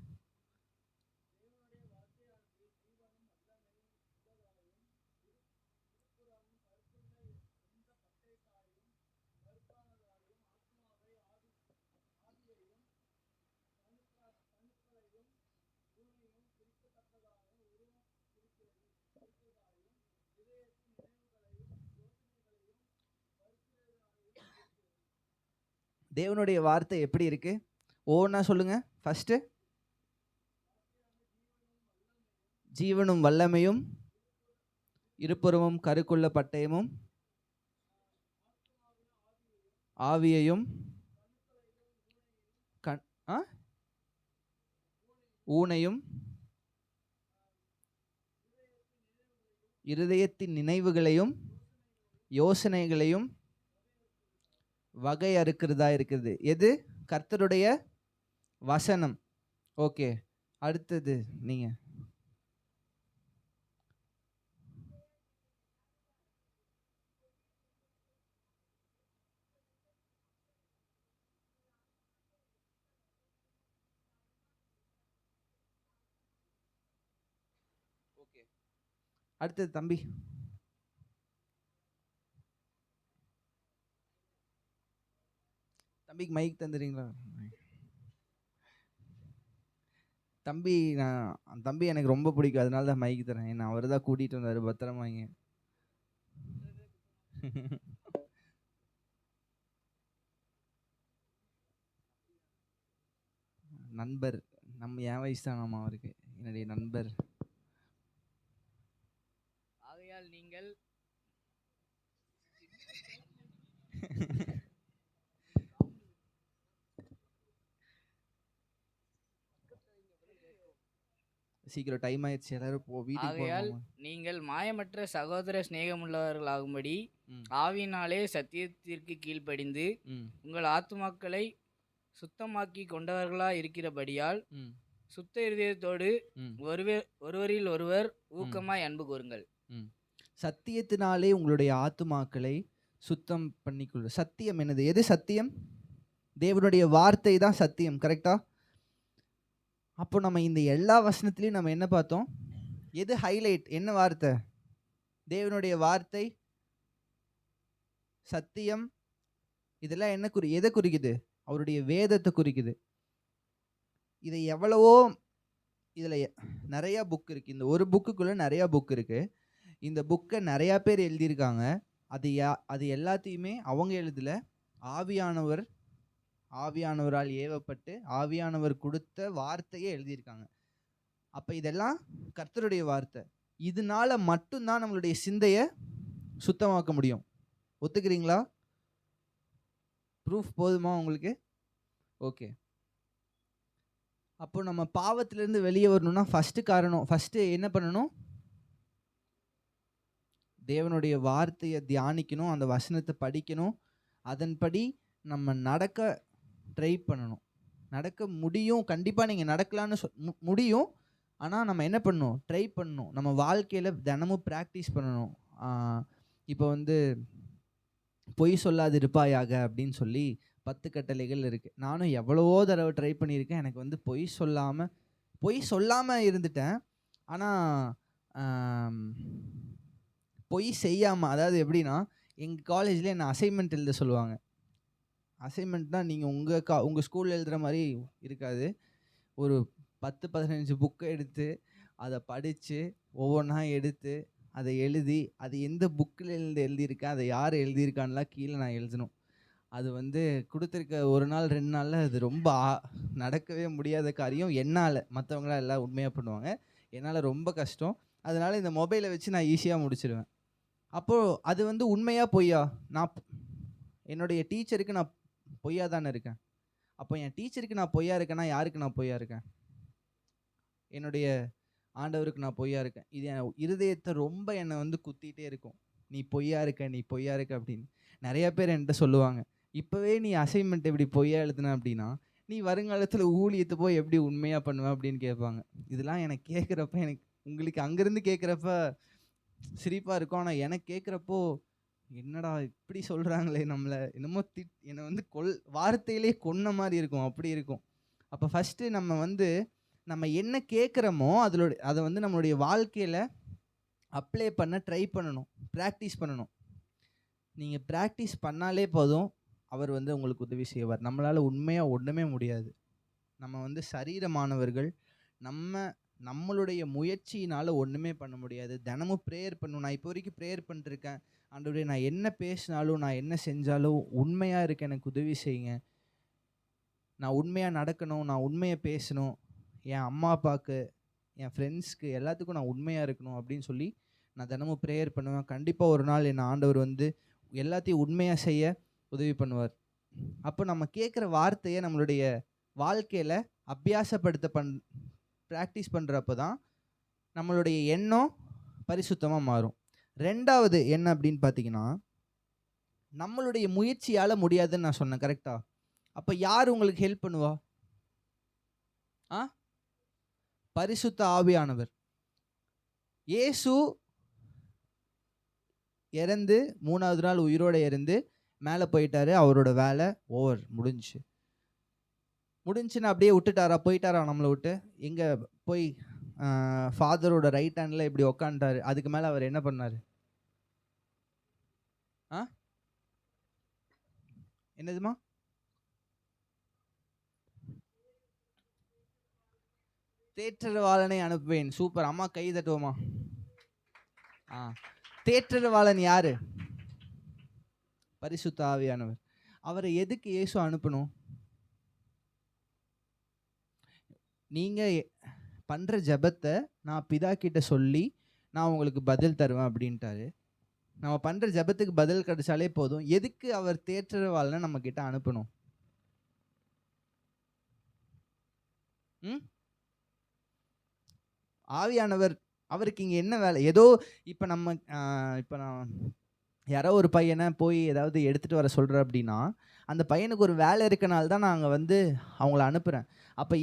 தேவனுடைய வார்த்தை எப்படி இருக்கு? ஓன்னா சொல்லுங்க. ஃபர்ஸ்ட் ஜீவனும் வல்லமையும் இருபுறமும் கருக்குள்ள பட்டயமும் ஆவியையும் ஊனையும் இருதயத்தின் நினைவுகளையும் யோசனைகளையும் வகை அறுக்கிறதா இருக்குது. எது? கர்த்தருடைய வசனம். ஓகே, அடுத்தது நீங்க. அடுத்தது தம்பி. தம்பிக்கு மைக் தந்துடுறீங்களா? தம்பி எனக்கு ரொம்ப பிடிக்கும், அதனால தான் மைக் தரேன். என்ன அவர் தான் கூட்டிகிட்டு வந்தார், பத்திரமாங்க. நண்பர், என் வயசு தான் நம்ம அவருக்கு, என்னுடைய நண்பர். ஆகையால் நீங்கள் சீக்கிரம் டைம் ஆயிடுச்சு, எல்லாரும் வீட்டுக்கு ஆகையால் போகணும். நீங்கள் மாயமற்ற சகோதர சிநேகமுள்ளவர்களாகும்படி ஆவியினாலே சத்தியத்திற்கு கீழ்ப்படிந்து உங்கள் ஆத்துமாக்களை சுத்தமாக்கி கொண்டவர்களா இருக்கிறபடியால் சுத்த இருதயத்தோடு ஒருவரில் ஒருவர் ஊக்கமாய் அன்பு கூறுங்கள். சத்தியத்தினாலே உங்களுடைய ஆத்துமாக்களை சுத்தம் பண்ணிக்கொள்ள. சத்தியம் என்னது? எது சத்தியம்? தேவனுடைய வார்த்தை தான் சத்தியம், கரெக்டா? அப்போ நம்ம இந்த எல்லா வசனத்திலையும் நம்ம என்ன பார்த்தோம்? எது ஹைலைட்? என்ன வார்த்தை? தேவனுடைய வார்த்தை, சத்தியம். இதெல்லாம் என்ன எதை குறிக்குது? அவருடைய வேதத்தை குறிக்குது. இதை எவ்வளவோ, இதில் நிறையா புக் இருக்குது. இந்த ஒரு புக்குக்குள்ளே நிறையா புக் இருக்குது. இந்த புக்கை நிறையா பேர் எழுதியிருக்காங்க. அது எல்லாத்தையுமே அவங்க எழுதலை, ஆவியானவரால் ஏவப்பட்டு ஆவியானவர் கொடுத்த வார்த்தையே எழுதியிருக்காங்க. அப்போ இதெல்லாம் கர்த்தருடைய வார்த்தை. இதனால மட்டும்தான் நம்மளுடைய சிந்தையை சுத்தமாக்க முடியும். ஒத்துக்கிறீங்களா? ப்ரூஃப் போதுமா உங்களுக்கு? ஓகே. அப்போ நம்ம பாவத்திலேருந்து வெளியே வரணும்னா ஃபஸ்ட்டு என்ன பண்ணணும்? தேவனுடைய வார்த்தையை தியானிக்கணும், அந்த வசனத்தை படிக்கணும், அதன்படி நம்ம நடக்க ட்ரை பண்ணணும். நடக்க முடியும், கண்டிப்பாக நீங்கள் நடக்கலான்னு முடியும். ஆனால் நம்ம என்ன பண்ணணும்? ட்ரை பண்ணணும். நம்ம வாழ்க்கையில் தினமும் ப்ராக்டிஸ் பண்ணணும். இப்போ பொய் சொல்லாது இருப்பாயாக அப்படின்னு சொல்லி 10 கட்டளைகள் இருக்குது. நானும் எவ்வளவோ தடவை ட்ரை பண்ணியிருக்கேன். எனக்கு பொய் சொல்லாமல் இருந்துட்டேன். ஆனால் பொய் செய்யாமல், அதாவது எப்படின்னா, எங்கள் காலேஜில் என்னை அசைன்மெண்ட் எழுத சொல்லுவாங்க. அசைன்மெண்ட்னால் நீங்கள் உங்கள் ஸ்கூலில் எழுதுகிற மாதிரி இருக்காது. ஒரு 10-15 புக்கை எடுத்து அதை படித்து ஒவ்வொன்றா எடுத்து அதை எழுதி, அது எந்த புக்கில் எழுதியிருக்கேன், அதை யார் எழுதியிருக்கான்லாம் கீழே நான் எழுதணும். அது கொடுத்துருக்க 1 நாள் 2 நாளில் அது ரொம்ப நடக்கவே முடியாத காரியம் என்னால். மற்றவங்களாம் எல்லாம் உண்மையாக பண்ணுவாங்க, என்னால் ரொம்ப கஷ்டம். அதனால் இந்த மொபைலை வச்சு நான் ஈஸியாக முடிச்சிடுவேன். அப்போது அது உண்மையாக பொய்யா? நான் என்னுடைய டீச்சருக்கு நான் பொய்யா தானே இருக்கேன். அப்போ என் டீச்சருக்கு நான் பொய்யா இருக்கேன்னா யாருக்கு நான் பொய்யா இருக்கேன்? என்னுடைய ஆண்டவருக்கு நான் பொய்யா இருக்கேன். இது என் இருதயத்தை ரொம்ப என்னை குத்திகிட்டே இருக்கும். நீ பொய்யா இருக்க அப்படின்னு நிறையா பேர் என்கிட்ட சொல்லுவாங்க. இப்போவே நீ அசைன்மெண்ட் எப்படி பொய்யா எழுதுன அப்படின்னா, நீ வருங்காலத்தில் ஊழியத்தை போய் எப்படி உண்மையாக பண்ணுவேன் அப்படின்னு கேட்பாங்க. இதெல்லாம் எனக்கு கேட்குறப்ப, உங்களுக்கு அங்கேருந்து கேட்குறப்ப சிரிப்பாக இருக்கும். ஆனால் எனக்கு கேட்குறப்போ, என்னடா இப்படி சொல்கிறாங்களே நம்மளை, என்னமோ என்னை வார்த்தையிலே கொன்ன மாதிரி இருக்கும், அப்படி இருக்கும். அப்போ ஃபஸ்ட்டு நம்ம என்ன கேட்குறோமோ அதை நம்மளுடைய வாழ்க்கையில் அப்ளை பண்ண ட்ரை பண்ணணும், ப்ராக்டிஸ் பண்ணணும். நீங்கள் ப்ராக்டிஸ் பண்ணாலே போதும், அவர் உங்களுக்கு உதவி செய்வார். நம்மளால் உண்மையாக ஒன்றுமே முடியாது. நம்ம சரீரமானவர்கள். நம்மளுடைய முயற்சியினால் ஒன்றுமே பண்ண முடியாது. தினமும் ப்ரேயர் பண்ணணும். நான் இப்போ வரைக்கும் ப்ரேயர் பண்ணிருக்கேன். ஆண்டவரே, நான் என்ன பேசினாலும், நான் என்ன செஞ்சாலும் உண்மையாக இருக்க எனக்கு உதவி செய்யுங்க. நான் உண்மையாக நடக்கணும், நான் உண்மையை பேசணும், என் அம்மா அப்பாவுக்கு, என் ஃப்ரெண்ட்ஸ்க்கு எல்லாத்துக்கும் நான் உண்மையாக இருக்கணும் அப்படின்னு சொல்லி நான் தினமும் ப்ரேயர் பண்ணுவேன். கண்டிப்பாக ஒரு நாள் என் ஆண்டவர் வந்து எல்லாத்தையும் உண்மையாக செய்ய உதவி பண்ணுவார். அப்போ நம்ம கேட்குற வார்த்தையை நம்மளுடைய வாழ்க்கையில் அபியாசப்படுத்த ப்ராக்டிஸ் பண்ணுறப்ப தான் நம்மளுடைய எண்ணம் பரிசுத்தமாக மாறும். ரெண்டாவது என்ன அப்படின்னு பார்த்தீங்கன்னா, நம்மளுடைய முயற்சியால் முடியாதுன்னு நான் சொன்னேன், கரெக்டா? அப்போ யார் உங்களுக்கு ஹெல்ப் பண்ணுவா? பரிசுத்த ஆவியானவர். இயேசு இறந்து 3வது நாள் உயிரோடு இருந்து மேலே போயிட்டாரு. அவரோட வேலை ஓவர், முடிஞ்சுன்னு அப்படியே விட்டுட்டாரா? போயிட்டாரா நம்மளை விட்டு? எங்கே போய் ஃபாதரோட ரைட் ஹேண்டில் இப்படி உக்காண்டாரு. அதுக்கு மேலே அவர் என்ன பண்ணார்? என்னதுமா? தேற்றரவாளனை அனுப்புவேன். சூப்பர், அம்மா கை தட்டுவோமா? தேற்றரவாளன் யாரு? பரிசுத்த ஆவியானவர். அவரை எதுக்கு இயேசு அனுப்பணும்? நீங்க பண்ற ஜெபத்தை நான் பிதா கிட்ட சொல்லி நான் உங்களுக்கு பதில் தருவேன் அப்படின்ட்டாரு. நம்ம பண்ற ஜெபத்துக்கு பதில் கிடைச்சாலே போதும். எதுக்கு அவர் தேற்றரவாளனை நம்ம கிட்ட அனுப்பணும்? ஆவியானவர் அவருக்கு இங்கே என்ன வேலை? ஏதோ இப்போ நான் யாரோ ஒரு பையனை போய் ஏதாவது எடுத்துகிட்டு வர சொல்கிறேன் அப்படின்னா, அந்த பையனுக்கு ஒரு வேலை இருக்கனால தான் நாங்கள் வந்து அவங்கள அனுப்புகிறேன். அப்போ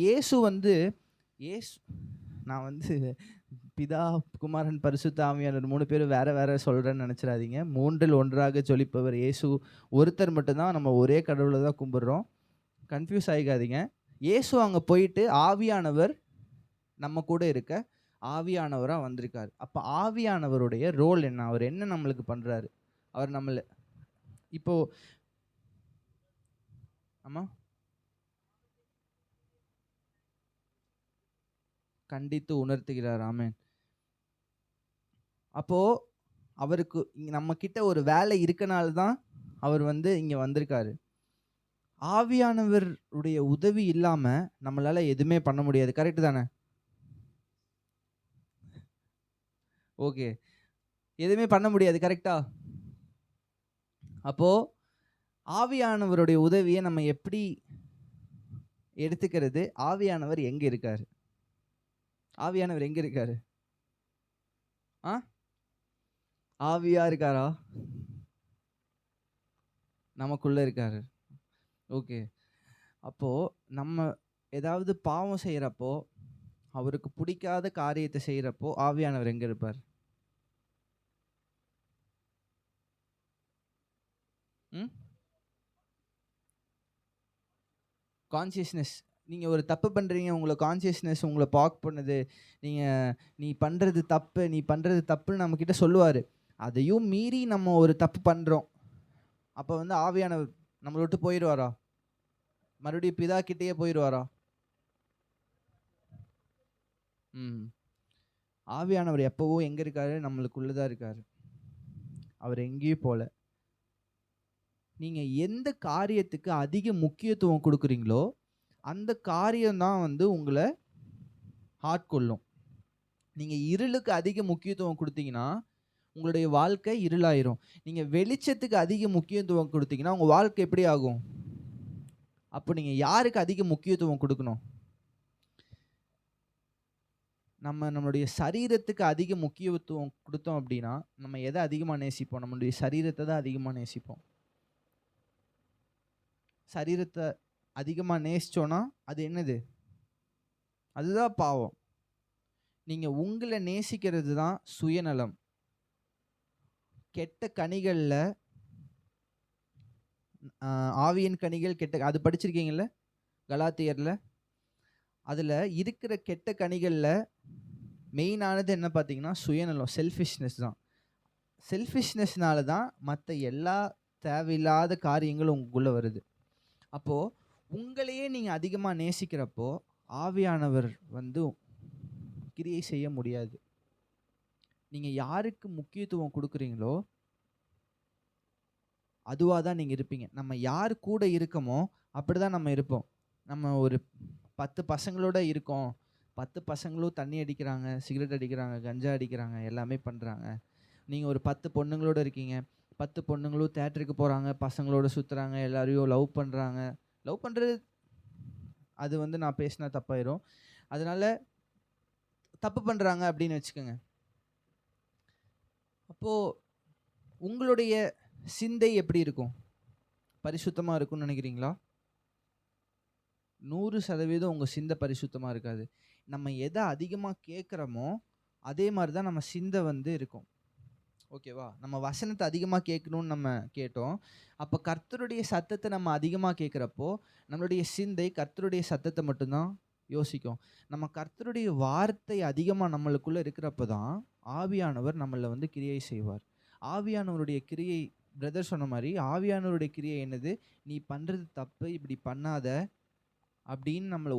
நான் வந்து பிதா, குமாரன், பரிசுத்த ஆவியானவர் 3 பேரும் வேறு வேறு சொல்கிறேன்னு நினச்சிடாதீங்க. 3இல் ஒன்றாக ஜொலிப்பவர் இயேசு ஒருத்தர் மட்டும்தான். நம்ம ஒரே கடவுளை தான் கும்பிட்றோம். கன்ஃபியூஸ் ஆகிக்காதீங்க. இயேசு அங்கே போயிட்டு ஆவியானவர் நம்ம கூட இருக்க ஆவியானவராக வந்திருக்காரு. அப்போ ஆவியானவருடைய ரோல் என்ன? அவர் என்ன நம்மளுக்கு பண்ணுறாரு? அவர் நம்மளை இப்போ கண்டித்து உணர்த்துகிறார். ஆமென். அப்போ அவருக்கு நம்ம கிட்ட ஒரு வேலை இருக்கனால தான் அவர் வந்து இங்கே வந்திருக்காரு. ஆவியானவருடைய உதவி இல்லாமல் நம்மளால எதுவுமே பண்ண முடியாது. கரெக்டு தானே? ஓகே, எதுவுமே பண்ண முடியாது. கரெக்டா? அப்போ ஆவியானவருடைய உதவியை நம்ம எப்படி எடுத்துக்கிறது? ஆவியானவர் எங்க இருக்காரு? ஆவியானவர் எங்க இருக்காரு? ஆவியா இருக்காரா? நமக்குள்ள இருக்காரு. ஓகே, அப்போ நம்ம ஏதாவது பாவம் செய்யறப்போ, அவருக்கு பிடிக்காத காரியத்தை செய்யறப்போ ஆவியானவர் எங்க இருப்பார்? கான்சியஸ்னஸ். நீங்கள் ஒரு தப்பு பண்ணுறீங்க, உங்களை கான்சியஸ்னஸ் உங்களை பாக் பண்ணுது. நீ பண்ணுறது தப்புன்னு நம்மக்கிட்ட சொல்லுவார். அதையும் மீறி நம்ம ஒரு தப்பு பண்ணுறோம். அப்போ வந்து ஆவியானவர் நம்மளை விட்டு போயிடுவாரா? மறுபடியும் பிதா கிட்டேயே போயிடுவாரா? ஆவியானவர் எப்போவும் எங்கே இருக்காரு? நம்மளுக்குள்ளதான் இருக்காரு. அவர் எங்கேயும் போல. நீங்கள் எந்த காரியத்துக்கு அதிக முக்கியத்துவம் கொடுக்குறீங்களோ அந்த காரியம்தான் வந்து உங்களை ஆட்கொள்ளும். நீங்கள் இருளுக்கு அதிக முக்கியத்துவம் கொடுத்தீங்கன்னா உங்களுடைய வாழ்க்கை இருளாயிரும். நீங்கள் வெளிச்சத்துக்கு அதிக முக்கியத்துவம் கொடுத்தீங்கன்னா உங்கள் வாழ்க்கை எப்படி ஆகும்? அப்போ நீங்கள் யாருக்கு அதிக முக்கியத்துவம் கொடுக்கணும்? நம்மளுடைய சரீரத்துக்கு அதிக முக்கியத்துவம் கொடுத்தோம் அப்படின்னா நம்ம எதை அதிகமாக நேசிப்போம்? நம்மளுடைய சரீரத்தை தான் அதிகமாக நேசிப்போம். சரீரத்தை அதிகமாக நேசிச்சோன்னா அது என்னது? அதுதான் பாவம். நீங்கள் உங்களை நேசிக்கிறது தான் சுயநலம். கெட்ட கனிகளில் ஆவியின் கனிகள் கெட்ட, அது படிச்சிருக்கீங்கல்ல கலாத்தியரில்? அதில் இருக்கிற கெட்ட கனிகளில் மெயினானது என்ன பார்த்தீங்கன்னா சுயநலம், செல்ஃபிஷ்னஸ் தான். செல்ஃபிஷ்னஸ்னால தான் மற்ற எல்லா தேவையில்லாத காரியங்களும் உங்களுக்குள்ளே வருது. அப்போது உங்களையே நீங்கள் அதிகமாக நேசிக்கிறப்போ ஆவியானவர் வந்து கிரியை செய்ய முடியாது. நீங்கள் யாருக்கு முக்கியத்துவம் கொடுக்குறீங்களோ அதுவாக தான் நீங்கள் இருப்பீங்க. நம்ம யார் கூட இருக்கமோ அப்படி தான் நம்ம இருப்போம். நம்ம ஒரு 10 பசங்களோட இருக்கோம், 10 பசங்களும் தண்ணி அடிக்கிறாங்க, சிகரெட் அடிக்கிறாங்க, கஞ்சா அடிக்கிறாங்க, எல்லாமே பண்ணுறாங்க. நீங்கள் ஒரு 10 பொண்ணுங்களோட இருக்கீங்க. 10 பொண்ணுங்களும் தேட்டருக்கு போகிறாங்க, பசங்களோட சுற்றுறாங்க, எல்லாரையும் லவ் பண்ணுறாங்க. லவ் பண்ணுறது அது வந்து நான் பேசினா தப்பாயிரும். அதனால தப்பு பண்ணுறாங்க அப்படின்னு வச்சுக்கோங்க. அப்போது உங்களுடைய சிந்தை எப்படி இருக்கும்? பரிசுத்தமாக இருக்கும்னு நினைக்கிறீங்களா? 100% உங்கள் சிந்தை பரிசுத்தமாக இருக்காது. நம்ம எதை அதிகமாக கேட்குறோமோ அதே மாதிரி தான் நம்ம சிந்தை வந்து இருக்கும். ஓகேவா? நம்ம வசனத்தை அதிகமாக கேட்கணும்னு நம்ம கேட்டோம். அப்போ கர்த்தருடைய சத்தத்தை நம்ம அதிகமாக கேட்குறப்போ நம்மளுடைய சிந்தை கர்த்தருடைய சத்தத்தை மட்டும்தான் யோசிக்கும். நம்ம கர்த்தருடைய வார்த்தை அதிகமாக நம்மளுக்குள்ளே இருக்கிறப்ப தான் ஆவியானவர் நம்மளை வந்து கிரியை செய்வார். ஆவியானவருடைய கிரியை, பிரதர் சொன்ன மாதிரி, ஆவியானவருடைய கிரியை என்னது? நீ பண்ணுறது தப்பு, இப்படி பண்ணாத அப்படின்னு நம்மளை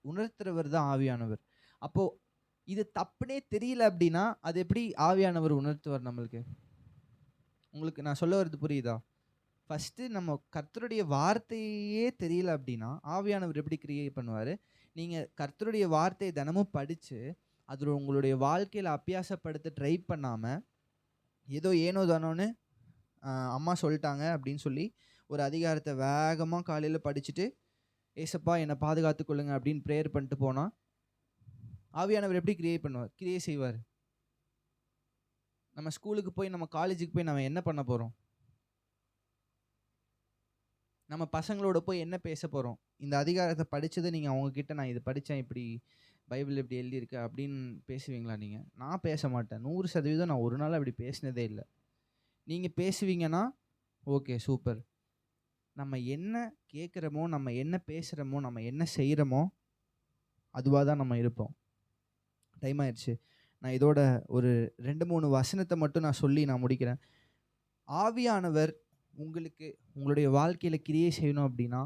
உணர்த்துறவர் தான் ஆவியானவர். அப்போது இது தப்புனே தெரியல அப்படின்னா அது எப்படி ஆவியானவர் உணர்த்துவார் நம்மளுக்கு? உங்களுக்கு நான் சொல்ல வர்றது புரியுதா? ஃபஸ்ட்டு நம்ம கர்த்தருடைய வார்த்தையே தெரியல அப்படின்னா ஆவியானவர் எப்படி கிரியை பண்ணுவார்? நீங்கள் கர்த்தருடைய வார்த்தையை தினமும் படித்து அதில் உங்களுடைய வாழ்க்கையில் அபியாசப்படுத்த ட்ரை பண்ணாமல் ஏதோ ஏனோ தானோன்னு அம்மா சொல்லிட்டாங்க அப்படின்னு சொல்லி ஒரு அதிகாரத்தை வேகமாக காலையில் படிச்சுட்டு ஏசப்பா என்னை பாதுகாத்து கொள்ளுங்க அப்படின்னு ப்ரேயர் பண்ணிட்டு போனால் ஆவியானவர் எப்படி கிரியை செய்வார்? நம்ம ஸ்கூலுக்கு போய், நம்ம காலேஜுக்கு போய் நம்ம என்ன பண்ண போகிறோம்? நம்ம பசங்களோட போய் என்ன பேச போகிறோம்? இந்த அதிகாரத்தை படித்ததை நீங்கள் அவங்கக்கிட்ட நான் இது படித்தேன், இப்படி பைபிள் இப்படி எழுதியிருக்கு அப்படின்னு பேசுவீங்களா நீங்கள்? நான் பேச மாட்டேன். 100% நான் ஒரு நாள் அப்படி பேசினதே இல்லை. நீங்கள் பேசுவீங்கன்னா ஓகே, சூப்பர். நம்ம என்ன கேட்குறோமோ, நம்ம என்ன பேசுகிறோமோ, நம்ம என்ன செய்கிறோமோ அதுவாக தான் நம்ம இருப்போம். டைம் ஆயிடுச்சு. நான் இதோட ஒரு 2-3 வசனத்தை மட்டும் நான் சொல்லி நான் முடிக்கிறேன். ஆவியானவர் உங்களுக்கு உங்களுடைய வாழ்க்கையில் கிரியை செய்யணும் அப்படின்னா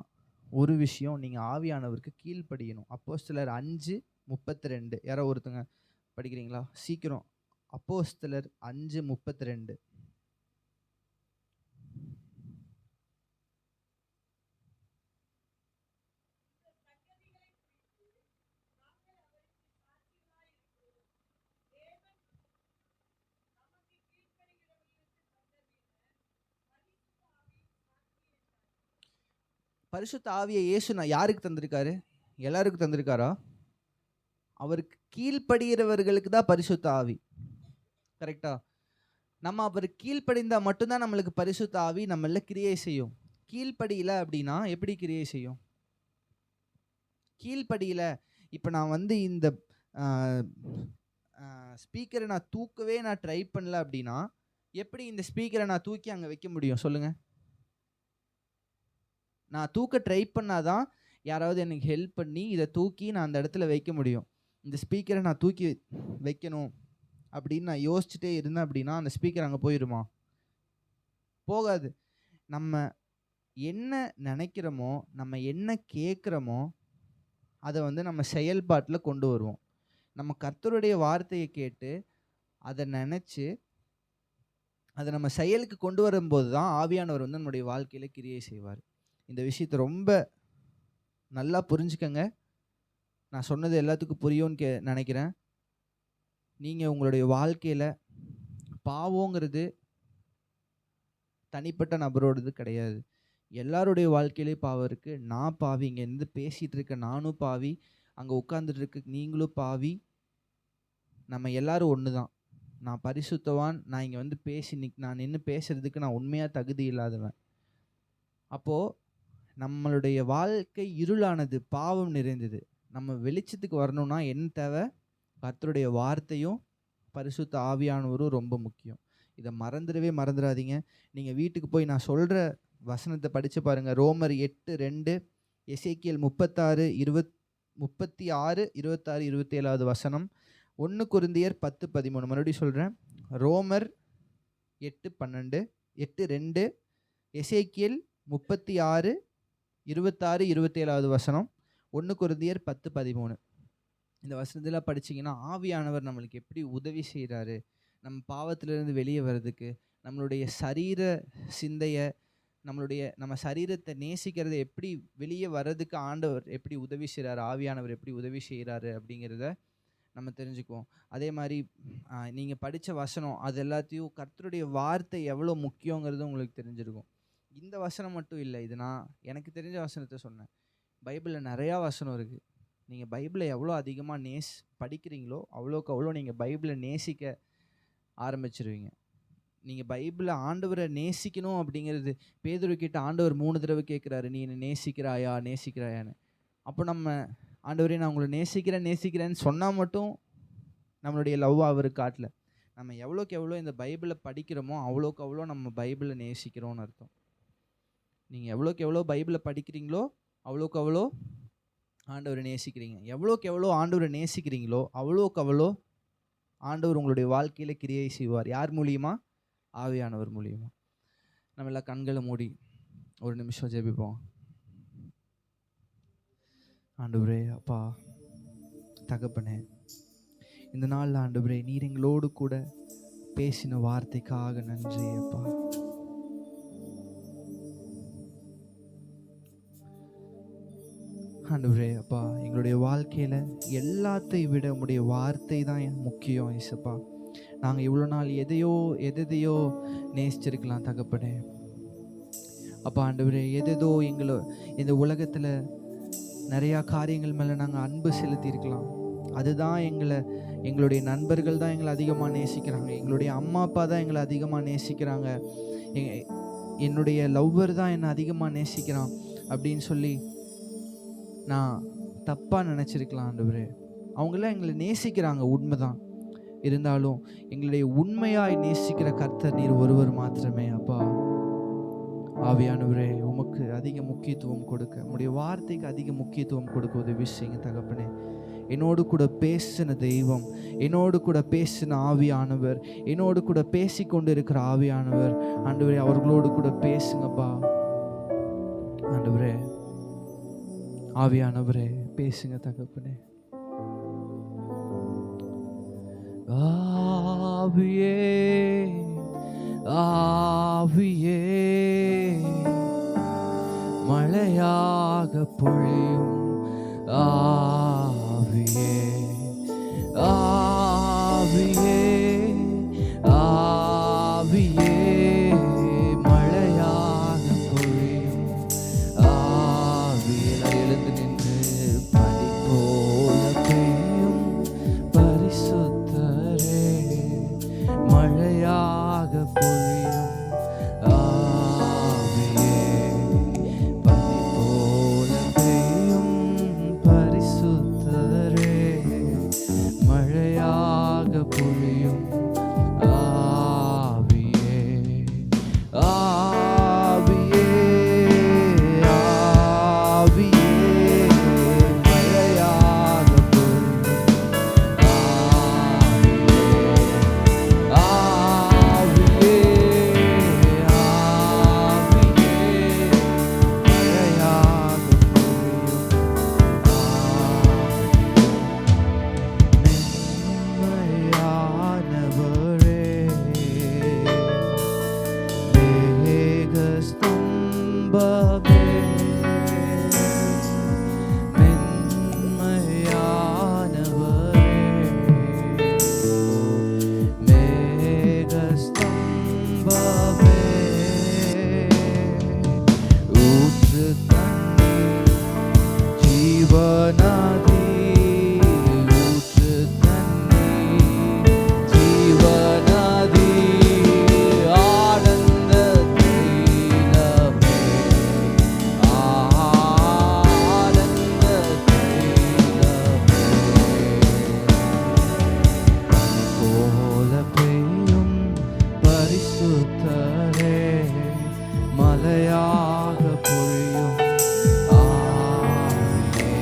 ஒரு விஷயம், நீங்கள் ஆவியானவருக்கு கீழ்ப்படியணும். அப்போஸ்தலர் 5:32 யாரோ ஒருத்தங்க படிக்கிறீங்களா? சீக்கிரம். அப்போஸ்தலர் 5:32. பரிசுத்த ஆவியை இயேசு யாருக்கு தந்திருக்காரு? எல்லாருக்கும் தந்திருக்காரா? அவருக்கு கீழ்ப்படுகிறவர்களுக்கு தான் பரிசுத்த ஆவி. கரெக்டா? நம்ம அவருக்கு கீழ்ப்படிந்தா மட்டும்தான் நம்மளுக்கு பரிசுத்த ஆவி நம்மள கிரியை செய்யும். கீழ்ப்படியல அப்படின்னா எப்படி கிரியை செய்யும்? கீழ்ப்படியல, இப்போ நான் வந்து இந்த ஸ்பீக்கரை நான் தூக்கவே நான் ட்ரை பண்ணல அப்படின்னா எப்படி இந்த ஸ்பீக்கரை நான் தூக்கி அங்கே வைக்க முடியும் சொல்லுங்க? நான் தூக்க ட்ரை பண்ணாதான் யாராவது எனக்கு ஹெல்ப் பண்ணி இதை தூக்கி நான் அந்த இடத்துல வைக்க முடியும். இந்த ஸ்பீக்கரை நான் தூக்கி வைக்கணும் அப்படின்னு நான் யோசிச்சுட்டே இருந்தேன் அப்படின்னா அந்த ஸ்பீக்கர் அங்கே போயிடுமா? போகாது. நம்ம என்ன நினைக்கிறோமோ, நம்ம என்ன கேட்குறோமோ அதை வந்து நம்ம செயல்பாட்டில் கொண்டு வருவோம். நம்ம கர்த்தருடைய வார்த்தையை கேட்டு அதை நினச்சி அதை நம்ம செயலுக்கு கொண்டு வரும்போது தான் ஆவியானவர் வந்து நம்முடைய வாழ்க்கையில் கிரியை செய்வார். இந்த விஷயத்தை ரொம்ப நல்லா புரிஞ்சுக்கங்க. நான் சொன்னது எல்லாத்துக்கும் புரியும்னு நினைக்கிறேன். நீங்கள் உங்களுடைய வாழ்க்கையில் பாவங்கிறது தனிப்பட்ட நபரோடது கிடையாது. எல்லாருடைய வாழ்க்கையிலே பாவம் இருக்குது. நான் பாவி, இங்கே இருந்து பேசிகிட்டு இருக்க நானும் பாவி, அங்கே உட்காந்துட்டு இருக்க நீங்களும் பாவி. நம்ம எல்லாரும் ஒன்று தான். நான் பரிசுத்தவான், நான் இங்கே வந்து நான் நின்று பேசுகிறதுக்கு நான் உண்மையாக தகுதி இல்லாதவன். அப்போது நம்மளுடைய வாழ்க்கை இருளானது, பாவம் நிறைந்தது. நம்ம வெளிச்சத்துக்கு வரணும்னா என்ன தேவை? கர்த்தருடைய வார்த்தையும் பரிசுத்த ஆவியானவரும் ரொம்ப முக்கியம். இதை மறந்துடாதீங்க. நீங்கள் வீட்டுக்கு போய் நான் சொல்கிற வசனத்தை படித்து பாருங்கள். ரோமர் 8:2, எசேக்கியேல் 36, 27 வசனம், 1 கொரிந்தியர் 10:13. மறுபடியும் சொல்கிறேன். ரோமர் 8:12, 8:2, எசேக்கியேல் 36, 26, 27 வசனம், 1 கொரிந்தியர் 10:13. இந்த வசனத்தில் படிச்சிங்கன்னா ஆவியானவர் நம்மளுக்கு எப்படி உதவி செய்கிறாரு நம்ம பாவத்திலிருந்து வெளியே வர்றதுக்கு, நம்மளுடைய சரீர சிந்தையை நம்ம சரீரத்தை நேசிக்கிறதை எப்படி வெளியே வர்றதுக்கு ஆண்டவர் எப்படி உதவி செய்கிறாரு, ஆவியானவர் எப்படி உதவி செய்கிறாரு அப்படிங்கிறத நம்ம தெரிஞ்சுக்குவோம். அதே மாதிரி நீங்கள் படித்த வசனம் அது எல்லாத்தையும் கர்த்தருடைய வார்த்தை எவ்வளோ முக்கியங்கிறது உங்களுக்கு தெரிஞ்சிருக்கும். இந்த வசனம் மட்டும் இல்லை, இது நான் எனக்கு தெரிஞ்ச வசனத்தை சொன்னேன். பைபிளில் நிறையா வசனம் இருக்குது. நீங்கள் பைபிளை எவ்வளோ அதிகமாக படிக்கிறீங்களோ அவ்வளோக்கு அவ்வளோ நீங்கள் பைபிளை நேசிக்க ஆரம்பிச்சிருவீங்க. நீங்கள் பைபிளை ஆண்டவரை நேசிக்கணும் அப்படிங்கிறது பேதுருக்கிட்ட ஆண்டவர் 3 தடவை கேட்குறாரு, நீ என்னை நேசிக்கிறாயான்னு. அப்போ நம்ம ஆண்டவரே நான் உங்களை நேசிக்கிறேன்னு சொன்னால் மட்டும் நம்மளுடைய லவ் அவர் காட்டல. நம்ம எவ்வளோக்கு எவ்வளோ இந்த பைபிளை படிக்கிறோமோ அவ்வளோக்கு அவ்வளோ நம்ம பைபிளை நேசிக்கிறோன்னு அர்த்தம். நீங்கள் எவ்வளோக்கு எவ்வளோ பைபிளை படிக்கிறீங்களோ அவ்வளோக்கு அவ்வளோ ஆண்டவரை நேசிக்கிறீங்க. எவ்வளோக்கு எவ்வளோ ஆண்டவரை நேசிக்கிறீங்களோ அவ்வளோக்கு அவ்வளோ ஆண்டவர் உங்களுடைய வாழ்க்கையில் கிரியை செய்வார். யார் மூலியமா? ஆவியானவர் மூலியமா. நம்ம எல்லாம் கண்களை மூடி ஒரு நிமிஷம் ஜெபிப்போம். ஆண்டவரே, அப்பா, தகப்பனே, இந்த நாளில் ஆண்டவரே நீர் எங்களோடு கூட பேசின வார்த்தைக்காக நன்றி அப்பா. ஆண்டவரே அப்பா, எங்களுடைய வாழ்க்கையில் எல்லாத்தையும் விட உங்களுடைய வார்த்தை தான் முக்கியம் இயேசுப்பா. நாங்கள் இவ்வளோ நாள் எதையோ நேசிச்சிருக்கலாம் தகப்பனே. அப்பா ஆண்டவரே, எதோ இந்த உலகத்தில் நிறையா காரியங்கள் மேலே நாங்கள் அன்பு செலுத்தியிருக்கலாம். அதுதான் எங்களுடைய நண்பர்கள் தான் எங்களை அதிகமாக நேசிக்கிறாங்க, எங்களுடைய அம்மா அப்பா தான் எங்களை அதிகமாக நேசிக்கிறாங்க, என்னுடைய லவ்வர் தான் என்னை அதிகமாக நேசிக்கிறான் அப்படின்னு சொல்லி நான் தப்பாக நினச்சிருக்கலாம். ஆண்டவரே, அவங்களாம் எங்களை நேசிக்கிறாங்க, உண்மைதான். இருந்தாலும் எங்களுடைய உண்மையாய் நேசிக்கிற கர்த்தர் நீர் ஒருவர் மாத்திரமே அப்பா. ஆவியானவரே, உமக்கு அதிக முக்கியத்துவம் கொடுக்க, உம்முடைய வார்த்தைக்கு அதிக முக்கியத்துவம் கொடுக்க உதவி செய்யுங்க தகப்பனே. என்னோடு கூட பேசின தெய்வம், என்னோடு கூட பேசின ஆவியானவர், என்னோடு கூட பேசிக்கொண்டு இருக்கிற ஆவியானவர், ஆண்டவரே அவர்களோடு கூட பேசுங்கப்பா. ஆண்டவரே, ஆவியானவரே பேசுங்க தகப்பனே. ஆவியே ஆவியே மழையாக பொழியும் ஆவியே ஆவியே ஆவியே மழையாக பொழியும் ஆவியே. எழுந்து நின்று பனி போல பெய்யும் பரிசுத்தரே மழையாக பொழியும் ஆவியே. பனி போல பெய்யும் பரிசுத்தரே மழையாக பொழியும் ஆவியே. ஆவியே ஆவியே மழையாக பொழியும் ஆவியே. ஆவியே ஆவியே மழையாக பொழியும் மென்மையானவரே, மேகஸ்தம்பமே, மென்மையானவரே, மேகஸ்தம்பமே, ஊற்று தண்ணீர் ஜீவநதி, ஊற்று தண்ணீர் ஜீவநதி, ஆனந்த தைலமே, ஆனந்த தைலமே, பனி போல பெய்யும் பரிசுத்தரே மலையாக பொழியும் ஆவியே.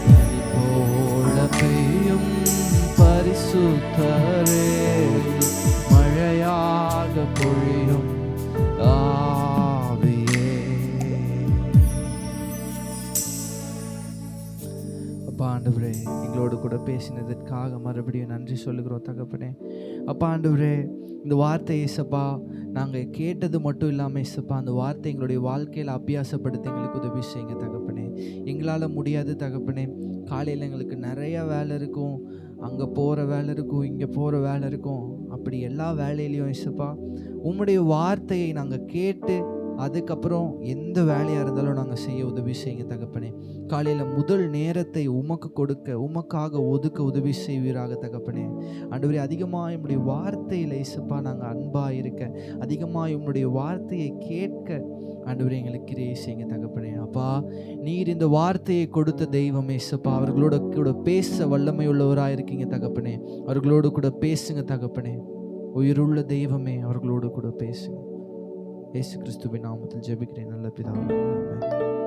பனி போல பெய்யும் பரிசுத்தரே மழையாக பொழியும் ஆவியே. அப்பா ஆண்டவரே, எங்களோடு கூட பேசினதற்காக மறுபடியும் நன்றி சொல்லுகிறோம் தகப்பனே. அப்பா ஆண்டவரே, இந்த வார்த்தை ஏசப்பா நாங்கள் கேட்டது மட்டும் இல்லாமல் ஏசப்பா அந்த வார்த்தை எங்களுடைய வாழ்க்கையில் அபியாசப்படுத்த எங்களுக்கு உதவி செய்யுங்க தகப்பனே. எங்களால் முடியாது தகப்பனே. காலையில் எங்களுக்கு நிறைய வேலை இருக்கும், அங்கே போகிற வேலை இருக்கும், இங்கே போகிற வேலை இருக்கும். அப்படி எல்லா வேலையிலையும் ஏசப்பா உம்முடைய வார்த்தையை நாங்கள் கேட்டு அதுக்கப்புறம் எந்த வேலையாக இருந்தாலும் நாங்கள் செய்ய உதவி செய்யுங்க தகப்பனே. காலையில் முதல் நேரத்தை உமக்கு கொடுக்க, உமக்காக ஒதுக்க உதவி செய்வீராக தகப்பனே. ஆண்டவரே, அதிகமாக உம்முடைய வார்த்தையில் இயேசுப்பா நாங்கள் அன்பாக இருக்க, அதிகமாக உம்முடைய வார்த்தையை கேட்க ஆண்டவரே எங்களுக்கு கிரியை செய்யுங்க தகப்பனே. அப்பா, நீர் இந்த வார்த்தையை கொடுத்த தெய்வம் இயேசுப்பா, அவர்களோட கூட பேச வல்லமை உள்ளவராக இருக்கீங்க தகப்பனே. அவர்களோடு கூட பேசுங்க தகப்பனே. உயிருள்ள தெய்வமே, அவர்களோடு கூட பேசுங்க. இயேசு கிறிஸ்துவின் நாமத்தில் ஜெபிக்கிறேன் நல்ல பிதாவே. ஆமென்.